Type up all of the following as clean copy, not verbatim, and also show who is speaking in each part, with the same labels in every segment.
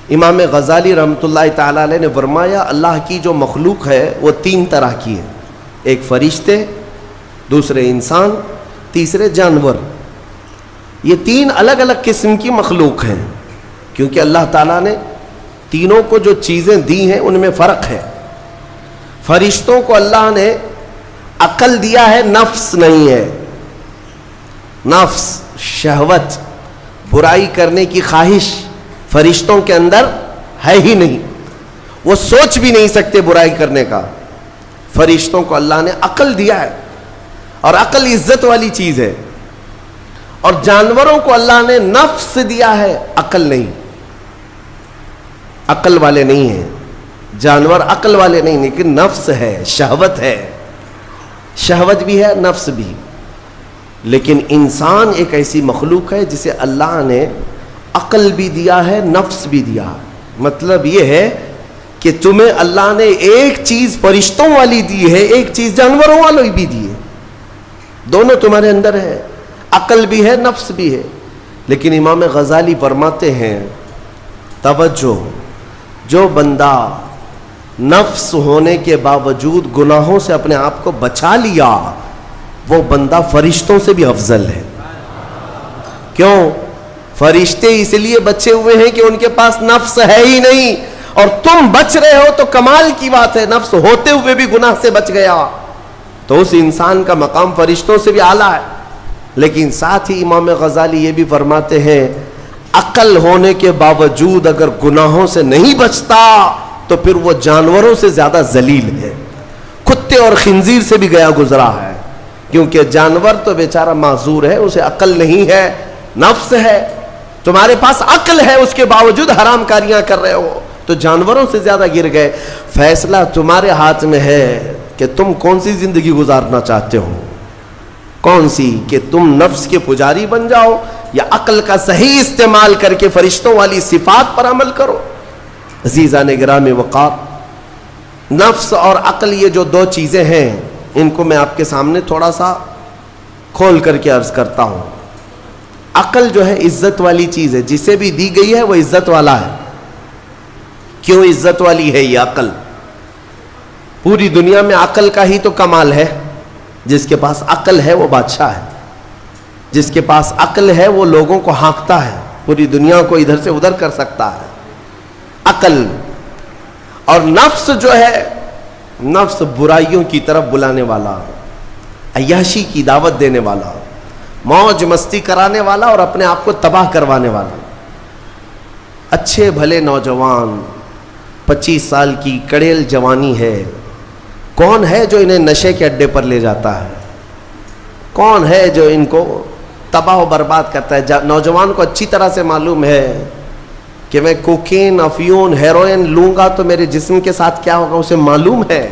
Speaker 1: امام غزالی رحمۃ اللہ تعالیٰ علیہ نے فرمایا اللہ کی جو مخلوق ہے وہ 3 طرح کی ہے، ایک فرشتے، دوسرے انسان، تیسرے جانور۔ یہ 3 الگ الگ قسم کی مخلوق ہیں، کیونکہ اللہ تعالیٰ نے تینوں کو جو چیزیں دی ہیں ان میں فرق ہے۔ فرشتوں کو اللہ نے عقل دیا ہے، نفس نہیں ہے۔ نفس، شہوت، برائی کرنے کی خواہش فرشتوں کے اندر ہے ہی نہیں، وہ سوچ بھی نہیں سکتے برائی کرنے کا۔ فرشتوں کو اللہ نے عقل دیا ہے، اور عقل عزت والی چیز ہے۔ اور جانوروں کو اللہ نے نفس دیا ہے، عقل نہیں، عقل والے نہیں ہیں جانور، عقل والے نہیں، لیکن نفس ہے، شہوت ہے، شہوت بھی ہے، نفس بھی۔ لیکن انسان ایک ایسی مخلوق ہے جسے اللہ نے عقل بھی دیا ہے، نفس بھی دیا ہے۔ مطلب یہ ہے کہ تمہیں اللہ نے ایک چیز فرشتوں والی دی ہے، ایک چیز جانوروں والی بھی دی ہے، دونوں تمہارے اندر ہے، عقل بھی ہے، نفس بھی ہے۔ لیکن امام غزالی فرماتے ہیں توجہ، جو بندہ نفس ہونے کے باوجود گناہوں سے اپنے آپ کو بچا لیا، وہ بندہ فرشتوں سے بھی افضل ہے۔ کیوں؟ فرشتے اس لیے بچے ہوئے ہیں کہ ان کے پاس نفس ہے ہی نہیں، اور تم بچ رہے ہو تو کمال کی بات ہے، نفس ہوتے ہوئے بھی گناہ سے بچ گیا تو اس انسان کا مقام فرشتوں سے بھی اعلیٰ ہے۔ لیکن ساتھ ہی امام غزالی یہ بھی فرماتے ہیں عقل ہونے کے باوجود اگر گناہوں سے نہیں بچتا تو پھر وہ جانوروں سے زیادہ ذلیل ہے، کتے اور خنزیر سے بھی گیا گزرا ہے، کیونکہ جانور تو بیچارہ معذور ہے، اسے عقل نہیں ہے، نفس ہے۔ تمہارے پاس عقل ہے، اس کے باوجود حرام کاریاں کر رہے ہو تو جانوروں سے زیادہ گر گئے۔ فیصلہ تمہارے ہاتھ میں ہے کہ تم کون سی زندگی گزارنا چاہتے ہو، کون سی، کہ تم نفس کے پجاری بن جاؤ یا عقل کا صحیح استعمال کر کے فرشتوں والی صفات پر عمل کرو۔ عزیزان گرامی وقار، نفس اور عقل یہ جو 2 چیزیں ہیں، ان کو میں آپ کے سامنے تھوڑا سا کھول کر کے عرض کرتا ہوں۔ عقل جو ہے عزت والی چیز ہے، جسے بھی دی گئی ہے وہ عزت والا ہے۔ کیوں عزت والی ہے یہ عقل؟ پوری دنیا میں عقل کا ہی تو کمال ہے، جس کے پاس عقل ہے وہ بادشاہ ہے، جس کے پاس عقل ہے وہ لوگوں کو ہانکتا ہے، پوری دنیا کو ادھر سے ادھر کر سکتا ہے۔ عقل اور نفس جو ہے، نفس برائیوں کی طرف بلانے والا، عیاشی کی دعوت دینے والا، موج مستی کرانے والا اور اپنے آپ کو تباہ کروانے والا۔ اچھے بھلے نوجوان، 25 سال کی کڑیل جوانی ہے، کون ہے جو انہیں نشے کے اڈے پر لے جاتا ہے؟ کون ہے جو ان کو تباہ و برباد کرتا ہے؟ نوجوان کو اچھی طرح سے معلوم ہے کہ میں کوکین، افیون، ہیروئن لوں گا تو میرے جسم کے ساتھ کیا ہوگا، اسے معلوم ہے،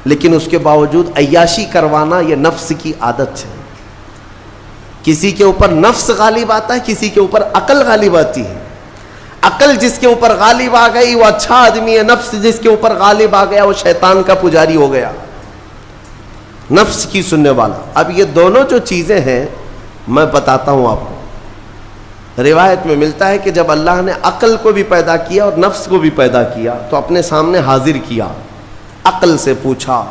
Speaker 1: لیکن اس کے باوجود عیاشی کروانا یہ نفس کی عادت ہے۔ کسی کے اوپر نفس غالب آتا ہے، کسی کے اوپر عقل غالب آتی ہے۔ عقل جس کے اوپر غالب آ گئی وہ اچھا آدمی ہے، نفس جس کے اوپر غالب آ گیا وہ شیطان کا پجاری ہو گیا، نفس کی سننے والا۔ اب یہ دونوں جو چیزیں ہیں میں بتاتا ہوں آپ کو۔ روایت میں ملتا ہے کہ جب اللہ نے عقل کو بھی پیدا کیا اور نفس کو بھی پیدا کیا تو اپنے سامنے حاضر کیا، عقل سے پوچھا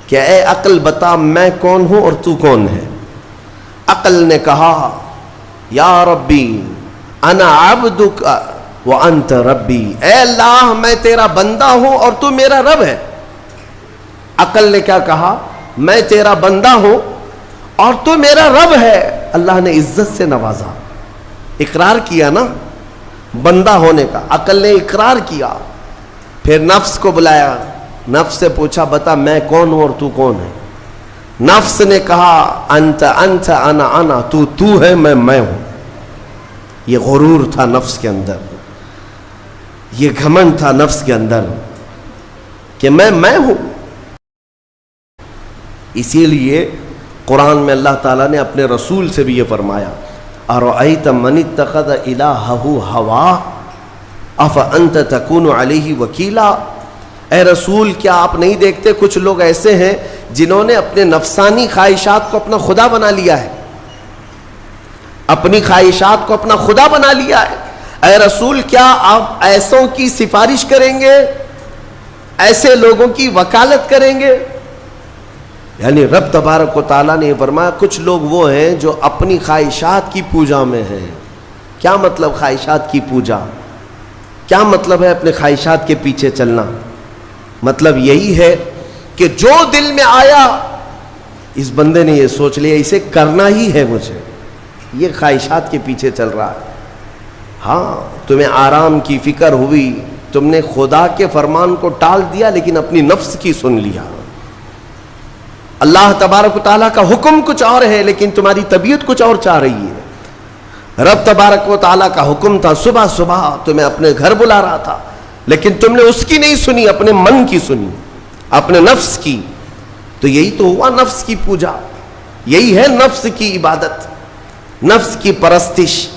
Speaker 1: کہ اے عقل بتا میں کون ہوں اور تو کون ہے؟ عقل نے کہا یا ربی انا عبدک وانت ربی، اے اللہ میں تیرا بندہ ہوں اور تو میرا رب ہے۔ عقل نے کیا کہا؟ میں تیرا بندہ ہوں اور تو میرا رب ہے۔ اللہ نے عزت سے نوازا، اقرار کیا نا بندہ ہونے کا، عقل نے اقرار کیا۔ پھر نفس کو بلایا، نفس سے پوچھا بتا میں کون ہوں اور تو کون ہے؟ نفس نے کہا انت انت انا انا، تو ہے میں ہوں۔ یہ غرور تھا نفس کے اندر، یہ گھمنڈ تھا نفس کے اندر کہ میں ہوں۔ اسی لیے قرآن میں اللہ تعالیٰ نے اپنے رسول سے بھی یہ فرمایا ارأیت من اتخذ الہہ ہواہ افانت تکون علیہ وکیلا، اے رسول کیا آپ نہیں دیکھتے کچھ لوگ ایسے ہیں جنہوں نے اپنے نفسانی خواہشات کو اپنا خدا بنا لیا ہے، اپنی خواہشات کو اپنا خدا بنا لیا ہے۔ اے رسول کیا آپ ایسوں کی سفارش کریں گے، ایسے لوگوں کی وکالت کریں گے؟ یعنی رب تبارک و تعالیٰ نے فرمایا کچھ لوگ وہ ہیں جو اپنی خواہشات کی پوجا میں ہیں۔ کیا مطلب خواہشات کی پوجا؟ کیا مطلب ہے اپنے خواہشات کے پیچھے چلنا؟ مطلب یہی ہے کہ جو دل میں آیا اس بندے نے یہ سوچ لیا اسے کرنا ہی ہے مجھے، یہ خواہشات کے پیچھے چل رہا ہے۔ ہاں تمہیں آرام کی فکر ہوئی، تم نے خدا کے فرمان کو ٹال دیا لیکن اپنی نفس کی سن لیا۔ اللہ تبارک و تعالیٰ کا حکم کچھ اور ہے لیکن تمہاری طبیعت کچھ اور چاہ رہی ہے۔ رب تبارک و تعالیٰ کا حکم تھا صبح صبح تمہیں اپنے گھر بلا رہا تھا لیکن تم نے اس کی نہیں سنی، اپنے من کی سنی، اپنے نفس کی۔ تو یہی تو ہوا نفس کی پوجا، یہی ہے نفس کی عبادت، نفس کی پرستش،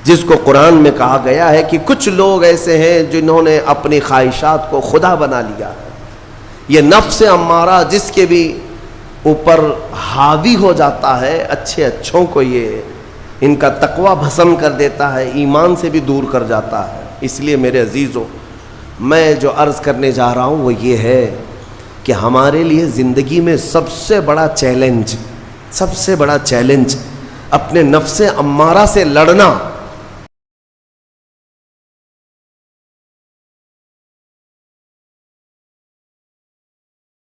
Speaker 1: جس کو قرآن میں کہا گیا ہے کہ کچھ لوگ ایسے ہیں جنہوں نے اپنی خواہشات کو خدا بنا لیا ہے۔ یہ نفس امارہ جس کے بھی اوپر حاوی ہو جاتا ہے، اچھے اچھوں کو یہ ان کا تقوی بھسم کر دیتا ہے، ایمان سے بھی دور کر جاتا ہے۔ اس لیے میرے عزیزوں، میں جو عرض کرنے جا رہا ہوں وہ یہ ہے کہ ہمارے لیے زندگی میں سب سے بڑا چیلنج اپنے نفس امارہ سے لڑنا